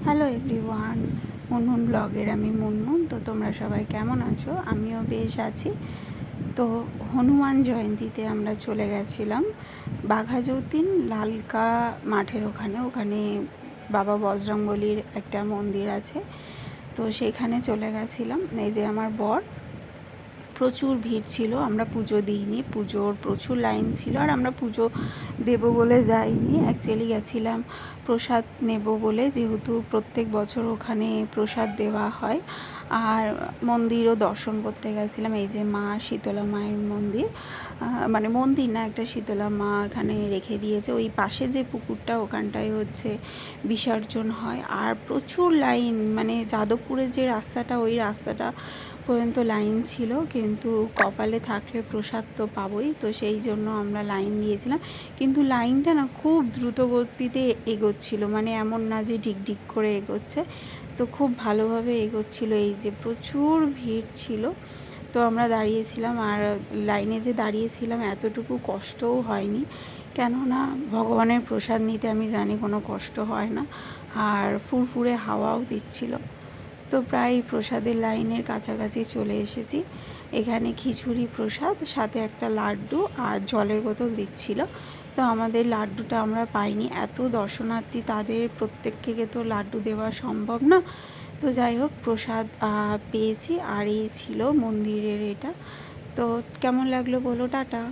Hello everyone, Munmun ব্লগের আমি মুনমুন। তো তোমরা সবাই কেমন আছো? আমিও বেশ আছি। তো হনুমান জয়ন্তীতে আমরা চলে গেছিলাম বাঘাযতীন লালকা মাঠের ওখানে বাবা বজরংবলীর একটা মন্দির আছে। তো সেখানে চলে গেছিলাম। এই যে আমার বর, প্রচুর ভিড় ছিল। আমরা পুজো দিইনি, পুজোর প্রচুর লাইন ছিল, আর আমরা পুজো দেবো বলে যাইনি। অ্যাকচুয়ালি গেছিলাম প্রসাদ নেব বলে, যেহেতু প্রত্যেক বছর ওখানে প্রসাদ দেওয়া হয়। আর মন্দিরও দর্শন করতে গেছিলাম। এই যে মা শীতলা মায়ের মন্দির, মানে মন্দির না, একটা শীতলা মা এখানে রেখে দিয়েছে। ওই পাশে যে পুকুরটা, ওখানটায় হচ্ছে বিসর্জন হয়। আর প্রচুর লাইন, মানে যাদবপুরের যে রাস্তাটা, ওই রাস্তাটা পর্যন্ত লাইন ছিল। কিন্তু কপালে থাকলে প্রসাদ তো পাবোই, তো সেই জন্য আমরা লাইন দিয়েছিলাম। কিন্তু লাইনটা না খুব দ্রুত গতিতে এগোচ্ছিল, মানে এমন না যে ডিক করে এগোচ্ছে, তো খুব ভালোভাবে এগোচ্ছিল। এই যে প্রচুর ভিড় ছিল, তো আমরা দাঁড়িয়েছিলাম। আর লাইনে যে দাঁড়িয়েছিলাম এতটুকু কষ্টও হয়নি, কেননা ভগবানের প্রসাদ নিতে আমি জানি কোনো কষ্ট হয় না। আর ফুরফুরে হাওয়াও দিচ্ছিল। তো প্রায় প্রসাদের লাইনের কাছাকাছি চলে এসেছি। এখানে খিচুড়ি প্রসাদ, সাথে একটা লাড্ডু আর জলের বোতল দিচ্ছিল। তো আমাদের লাড্ডুটা আমরা পাইনি, এত দর্শনার্থী, তাদের প্রত্যেককে তো লাড্ডু দেওয়া সম্ভব না। তো যাই হোক, প্রসাদ পেয়েছি। আর এই ছিল মন্দিরের এটা। তো কেমন লাগলো বলো, টাটা।